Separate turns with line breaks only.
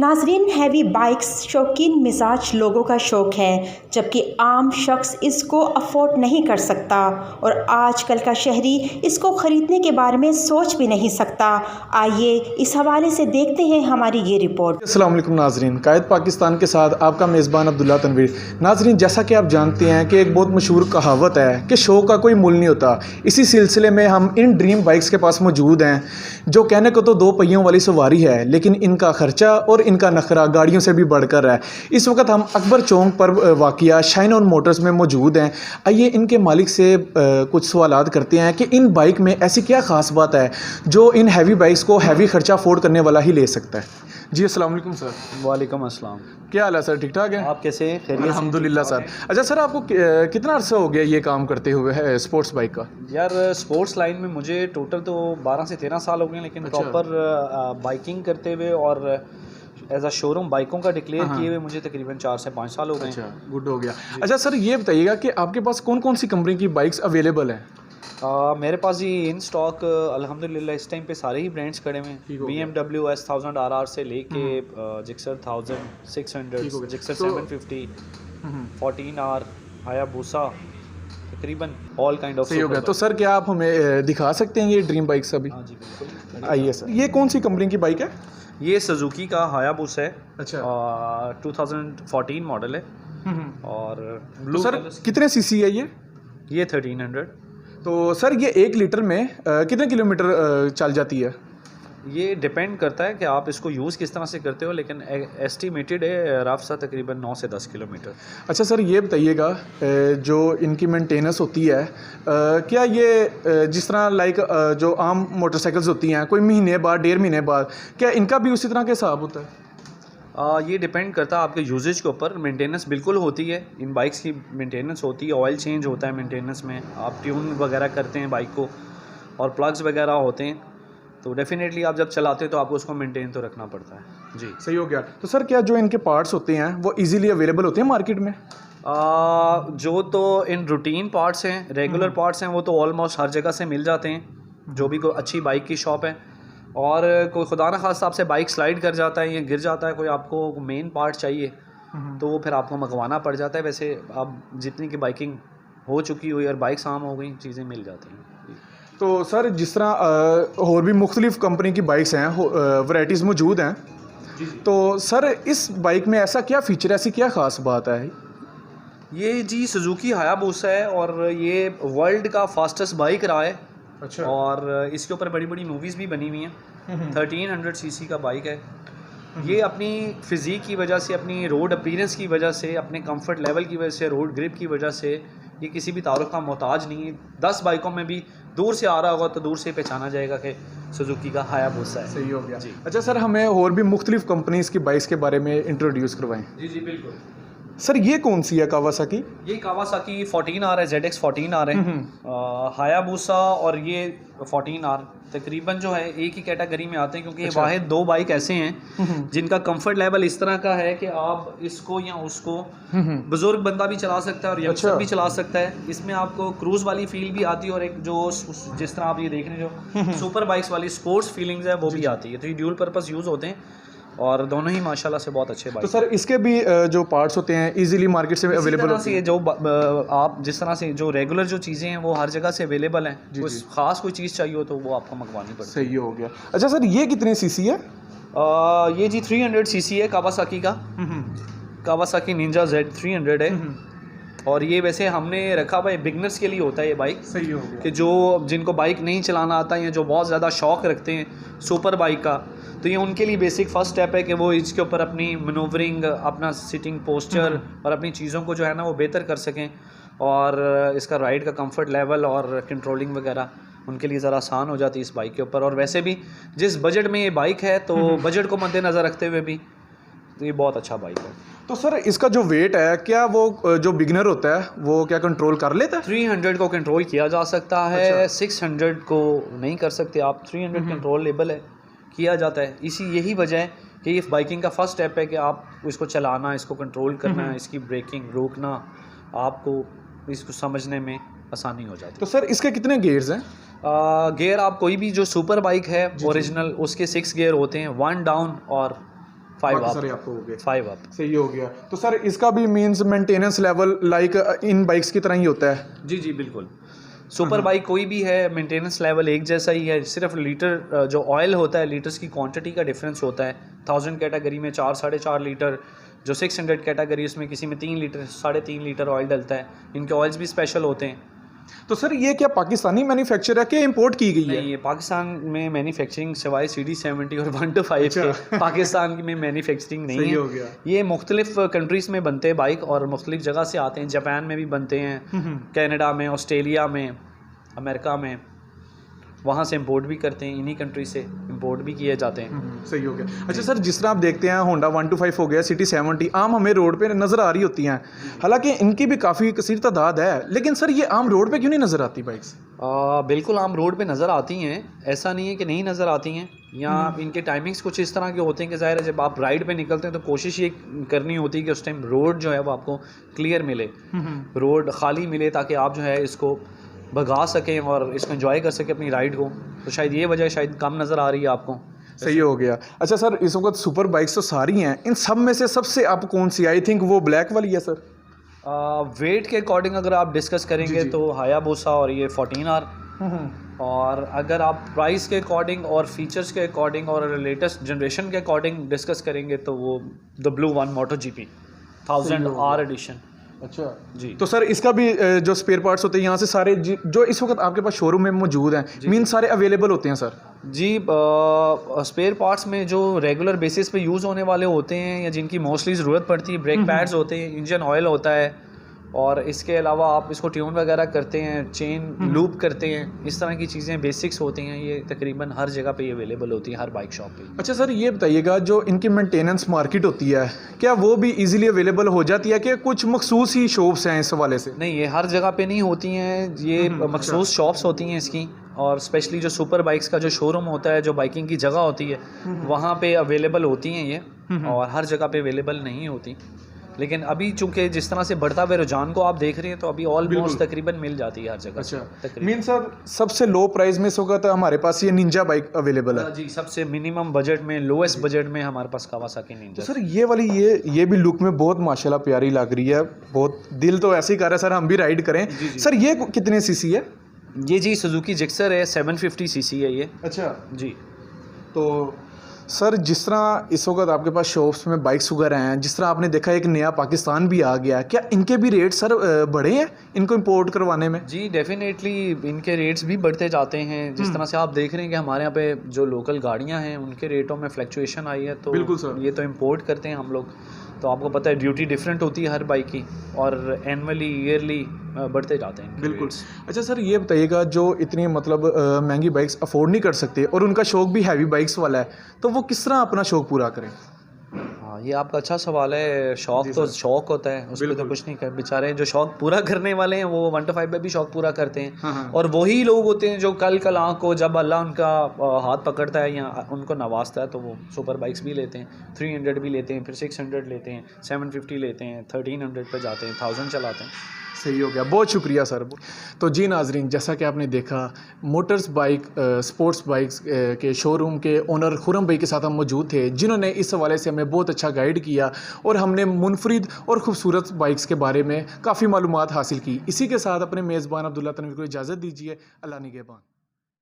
नाजरीन, heavy bikes शौकीन मिजाज लोगों का शौक़ है, जबकि आम शख्स इसको अफोर्ड नहीं कर सकता और आजकल का शहरी इसको ख़रीदने के बारे में सोच भी नहीं सकता। आइए इस हवाले से देखते हैं हमारी ये रिपोर्ट।
अस्सलाम वालेकुम नाजरीन, कायद पाकिस्तान के साथ आपका मेज़बान अब्दुल्ला तनवीर। नाजरीन, जैसा कि आप जानते हैं कि एक बहुत मशहूर कहावत है कि शौक़ का कोई मुल नहीं होता। इसी सिलसिले में हम इन ड्रीम बाइक्स के पास मौजूद हैं, जो कहने को तो 2 पहियों वाली सवारी है, लेकिन इनका खर्चा और इनका नखरा गाड़ियों से भी बढ़कर है। इस वक्त हम अकबर चौक पर वाक़िया शाइन ऑन मोटर्स में मौजूद हैं। आइए इनके मालिक से कुछ सवालात करते हैं कि इन बाइक में ऐसी क्या ख़ास बात है जो इन हैवी बाइक्स को हैवी खर्चा अफोर्ड करने वाला ही ले सकता है। जी अस्सलाम वालेकुम सर।
वालेकुम अस्सलाम।
क्या हाल है सर, ठीक ठाक है?
आप कैसे हैं? खैरियत से?
अल्हम्दुलिल्लाह सर। अच्छा सर, आपको कितना अर्सा हो गया ये काम करते हुए है स्पोर्ट्स बाइक का?
यार स्पोर्ट्स लाइन में मुझे टोटल तो 12 से 13 साल हो गए, लेकिन प्रॉपर बाइकिंग करते हुए और एज अ शोरूम बाइकों का डिक्लेयर किए हुए मुझे तकरीबन 4 से 5 साल हो गए।
अच्छा, गुड हो गया। अच्छा सर, ये बताइएगा कि आपके पास कौन कौन सी कंपनी की बाइक्स अवेलेबल हैं?
मेरे पास ही इन स्टॉक अल्हम्दुलिल्लाह इस टाइम पे सारे ही ब्रांड्स खड़े हुए हैं। BMW S1000 RR से लेके जिक्सर 1600, जिक्सर 750, 14R, हायाबुसा, तकरीबन ऑल काइंड ऑफ।
सही हो गया। तो सर क्या आप हमें दिखा सकते हैं ये ड्रीम बाइक्स अभी?
हाँ जी बिल्कुल।
आइए सर, ये कौन सी कंपनी की बाइक है?
ये सुजुकी का हायाबुसा है।
अच्छा।
2014 मॉडल है और
तो
ब्लू
सर कितने सीसी है ये?
ये 1300।
तो सर ये 1 लीटर में कितने किलोमीटर चल जाती है?
ये डिपेंड करता है कि आप इसको यूज़ किस तरह से करते हो, लेकिन एस्टिमेटेड है रफ सा तकरीबन 9 से 10 किलोमीटर।
अच्छा सर, ये बताइएगा जो इनकी मेंटेनेंस होती है, क्या ये जिस तरह लाइक जो आम मोटरसाइकिल्स होती हैं कोई महीने बाद 1.5 महीने बाद, क्या इनका भी उसी तरह का हिसाब होता है?
ये डिपेंड करता है आपके यूजेज के ऊपर। मेंटेनेंस बिल्कुल होती है, इन बाइक्स की मेंटेनेंस होती है, ऑयल चेंज होता है मेंटेनेंस में, आप ट्यून वगैरह करते हैं बाइक को और प्लग्स वगैरह होते हैं, तो डेफिनेटली आप जब चलाते हैं तो आपको उसको मेंटेन तो रखना पड़ता है। जी
सही हो गया। तो सर क्या जो इनके पार्ट्स होते हैं वो इजीली अवेलेबल होते हैं मार्केट में?
जो तो इन रूटीन पार्ट्स हैं, रेगुलर पार्ट्स हैं, वो तो ऑलमोस्ट हर जगह से मिल जाते हैं, जो भी कोई अच्छी बाइक की शॉप है। और कोई खुदा न खास्ता आपसे बाइक स्लाइड कर जाता है या गिर जाता है, कोई आपको मेन पार्ट चाहिए तो वो फिर आपको मंगवाना पड़ जाता है। वैसे अब जितनी की बाइकिंग हो चुकी हुई और बाइक्स आम हो गई, चीज़ें मिल जाती हैं।
तो सर जिस तरह और भी मुख्तलिफ कंपनी की बाइक्स हैं, वैराइटीज़ मौजूद हैं, तो सर इस बाइक में ऐसा क्या फ़ीचर, ऐसी क्या ख़ास बात है?
ये जी सुजुकी हायाबुसा है और ये वर्ल्ड का फास्टेस्ट बाइक रहा है।
अच्छा।
और इसके ऊपर बड़ी बड़ी मूवीज़ भी बनी हुई हैं। 1300 सीसी का बाइक है ये। अपनी फ़िज़ीक की वजह से, अपनी रोड अपीयरेंस की वजह से, अपने कंफर्ट लेवल की वजह से, रोड ग्रिप की वजह से ये किसी भी तारुफ का मोहताज नहीं है। 10 बाइकों में भी दूर से आ रहा होगा तो दूर से पहचाना जाएगा कि सुजुकी का हायाबुसा है।
सही हो गया
जी।
अच्छा सर, हमें और भी मुख्तलिफ कंपनीज़ की बाइक्स के बारे में इंट्रोड्यूस करवाएं।
जी जी बिल्कुल।
सर ये कौन सी है कावासाकी?
ये कावासाकी 14R है, ZX 14R है। हायाबुसा और ये 14R तकरीबन जो है एक ही कैटेगरी में आते हैं, क्योंकि ये वाहिद 2 बाइक ऐसे हैं जिनका कंफर्ट लेवल इस तरह का है कि आप इसको या उसको बुजुर्ग बंदा भी चला सकता है और यंगस्टर भी चला सकता है। इसमें आपको क्रूज वाली फील भी आती है और एक जो जिस तरह आप ये देख रहे हैं जो सुपर बाइक्स वाली स्पोर्ट्स फीलिंग्स है वो भी आती है। तो ये ड्यूल पर्पस यूज़ होते हैं और दोनों ही माशाल्लाह से बहुत अच्छे बाइक।
तो सर इसके भी जो पार्ट्स होते हैं इजीली मार्केट से अवेलेबल होते हैं?
जो आप जिस तरह से जो रेगुलर जो चीज़ें हैं वो हर जगह से अवेलेबल हैं। कोई ख़ास कोई चीज़ चाहिए हो तो वो आपको मंगवानी पड़ती है।
सही हो गया। अच्छा सर, ये कितने सीसी है?
ये जी 300 सीसी है कावासाकी का। कावासाकी निंजा Z 300 है और ये वैसे हमने रखा हुआ है बिगनर्स के लिए होता है ये बाइक।
सही हो गया।
कि जो जिनको बाइक नहीं चलाना आता है या जो बहुत ज़्यादा शौक़ रखते हैं सुपर बाइक का, तो ये उनके लिए बेसिक फ़र्स्ट स्टेप है कि वो इसके ऊपर अपनी मनोवरिंग, अपना सिटिंग पोस्चर और अपनी चीज़ों को जो है ना वो बेहतर कर सकें और इसका राइड का कंफर्ट लेवल और कंट्रोलिंग वगैरह उनके लिए ज़रा आसान हो जाती है इस बाइक के ऊपर। और वैसे भी जिस बजट में ये बाइक है तो बजट को मद्देनज़र रखते हुए भी तो ये बहुत अच्छा बाइक है।
तो सर इसका जो वेट है, क्या वो जो बिगनर होता है वो क्या कंट्रोल कर लेता है?
300 को कंट्रोल किया जा सकता है। अच्छा। 600 को नहीं कर सकते आप। 300 कंट्रोलेबल है, किया जाता है। यही वजह है कि ये बाइकिंग का फर्स्ट स्टेप है कि आप इसको चलाना, इसको कंट्रोल करना, इसकी ब्रेकिंग रोकना, आपको इसको समझने में आसानी हो जाती है।
तो सर इसके कितने गियर्स हैं?
गियर आप कोई भी जो सुपर बाइक है ओरिजिनल उसके 6 गियर होते हैं, 1 डाउन और 5
बाकी
up।
सारे आपको हो गए।
5 अप।
सही हो गया। तो सर इसका भी means maintenance level like in bikes की तरह ही होता है?
जी जी बिल्कुल। सुपर बाइक कोई भी है, मेंटेनेंस लेवल एक जैसा ही है, सिर्फ लीटर जो ऑयल होता है, लीटर्स की क्वांटिटी का डिफरेंस होता है। 1000 कैटेगरी में 4 साढ़े 4 लीटर, जो 600 कैटेगरी उसमें किसी में 3 लीटर 3.5 लीटर ऑयल डलता है। इनके ऑयल्स भी स्पेशल होते हैं।
तो सर ये क्या पाकिस्तानी मैन्युफैक्चर है कि इंपोर्ट की गई है?
नहीं, ये पाकिस्तान में मैन्युफैक्चरिंग सिवाय CD70 और 1 to 5 के पाकिस्तान में मैन्युफैक्चरिंग नहीं
सही
है।
हो गया।
ये मुख्तलिफ कंट्रीज़ में बनते हैं बाइक, और मुख्तलिफ जगह से आते हैं। जापान में भी बनते हैं, कनाडा में, ऑस्ट्रेलिया में, अमेरिका में, वहाँ से इंपोर्ट भी करते हैं। इन्हीं कंट्री से इंपोर्ट भी किए जाते हैं।
सही हो गया। अच्छा सर, जिस तरह आप देखते हैं होंडा 1 to 5 हो गया, CD70 आम हमें रोड पे नज़र आ रही होती हैं, हालांकि इनकी भी काफ़ी कसीर तादाद है, लेकिन सर ये आम रोड पे क्यों नहीं नज़र आती बाइक्स?
बिल्कुल आम रोड पे नज़र आती हैं, ऐसा नहीं है कि नहीं नज़र आती हैं। यहाँ इनके टाइमिंग्स कुछ इस तरह के होते हैं कि ज़ाहिर है जब आप राइड पे निकलते हैं तो कोशिश ये करनी होती है कि उस टाइम रोड जो है वो आपको क्लियर मिले, रोड खाली मिले, ताकि आप जो है इसको भगा सकें और इसको एंजॉय कर सकें अपनी राइड को। तो शायद ये वजह शायद कम नज़र आ रही है आपको।
सही हो गया। अच्छा सर, इस वक्त सुपर बाइक्स तो सारी हैं, इन सब में से सबसे आप कौन सी, आई थिंक वो ब्लैक वाली है सर?
वेट के अकॉर्डिंग अगर आप डिस्कस करेंगे तो हायाबुसा और ये 14R, और अगर आप प्राइस के अकॉर्डिंग और फीचर्स के अकॉर्डिंग और लेटेस्ट जनरेशन के अकॉर्डिंग डिस्कस करेंगे तो वो the blue one MotoGP 1000R edition.
अच्छा
जी।
तो सर इसका भी जो स्पेयर पार्ट्स होते हैं यहाँ से सारे जो इस वक्त आपके पास शोरूम में मौजूद हैं, मीन सारे अवेलेबल होते हैं सर?
जी, स्पेयर पार्ट्स में जो रेगुलर बेसिस पे यूज़ होने वाले होते हैं या जिनकी मोस्टली ज़रूरत पड़ती है, ब्रेक पैड्स होते हैं, इंजन ऑयल होता है, और इसके अलावा आप इसको ट्यून वगैरह करते हैं, चेन लूप करते हैं, इस तरह की चीज़ें बेसिक्स होती हैं। ये तकरीबन हर जगह पे अवेलेबल होती है, हर बाइक शॉप पे।
अच्छा सर, ये बताइएगा जो इनकी मेंटेनेंस मार्केट होती है, क्या वो भी इजीली अवेलेबल हो जाती है कि कुछ मखसूस ही शॉप्स हैं इस हवाले से?
नहीं, ये हर जगह पे नहीं होती हैं, ये मखसूस शॉप्स होती हैं इसकी, और स्पेशली जो सुपर बाइक्स का जो शोरूम होता है, जो बाइकिंग की जगह होती है, वहाँ पे अवेलेबल होती हैं ये, और हर जगह पे अवेलेबल नहीं होती। लेकिन अभी चूंकि जिस तरह से बढ़ता हुआ रुझान को आप देख रहे हैं, तो अभी ऑलमोस्ट तकरीबन मिल जाती है हर जगह।
अच्छा, मीन सर सबसे लो प्राइस में होगा तो हमारे पास ये निंजा बाइक अवेलेबल है?
जी, सबसे मिनिमम बजट में, लोएस्ट बजट में हमारे पास कावासाकी निंजा।
तो सर ये वाली ये भी लुक में बहुत माशाल्लाह प्यारी लग रही है, बहुत दिल तो ऐसे ही कर रहा है सर हम भी राइड करें। सर ये कितने सीसी है?
ये जी सुजुकी जिक्सर है, 750 सीसी है ये।
अच्छा जी। तो सर जिस तरह इस वक्त आपके पास शॉप्स में बाइक्स वगैरह हैं, जिस तरह आपने देखा एक नया पाकिस्तान भी आ गया, क्या इनके भी रेट सर बढ़े हैं इनको इंपोर्ट करवाने में?
जी डेफिनेटली इनके रेट्स भी बढ़ते जाते हैं। जिस तरह से आप देख रहे हैं कि हमारे यहाँ पे जो लोकल गाड़ियाँ हैं उनके रेटों में फ्लक्चुएशन आई है, तो
बिल्कुल सर,
ये तो इंपोर्ट करते हैं हम लोग, तो आपको पता है ड्यूटी डिफरेंट होती है हर बाइक की, और एनुअली ईयरली बढ़ते जाते हैं। बिल्कुल।
अच्छा सर ये बताइएगा जो इतनी मतलब महंगी बाइक्स अफोर्ड नहीं कर सकते और उनका शौक भी हैवी बाइक्स वाला है, तो वो किस तरह अपना शौक पूरा करें?
हाँ, ये आपका अच्छा सवाल है। शौक तो शौक होता है, उस पर तो कुछ नहीं कर, बेचारे जो शौक पूरा करने वाले हैं वो 1 to 5 में भी शौक पूरा करते हैं।
हाँ।
और वही लोग होते हैं जो कल आँख को जब अल्लाह उनका हाथ पकड़ता है या उनको नवाजता है, तो वो सुपर बाइक्स भी लेते हैं, 300 भी लेते हैं, फिर 600 लेते हैं, 750 लेते हैं, 1300 पे जाते हैं, 1000 चलाते हैं।
सही हो गया, बहुत शुक्रिया सर। तो जी नाजरीन, जैसा कि आपने देखा मोटर्स बाइक स्पोर्ट्स बाइक्स के शोरूम के ओनर खुरम भाई के साथ हम मौजूद थे, जिन्होंने इस हवाले से हमें बहुत अच्छा गाइड किया और हमने मुनफरिद और ख़ूबसूरत बाइक्स के बारे में काफ़ी मालूमात हासिल की। इसी के साथ अपने मेज़बान अब्दुल्ला तनवीर को इजाज़त दीजिए। अल्लाह निगहबान।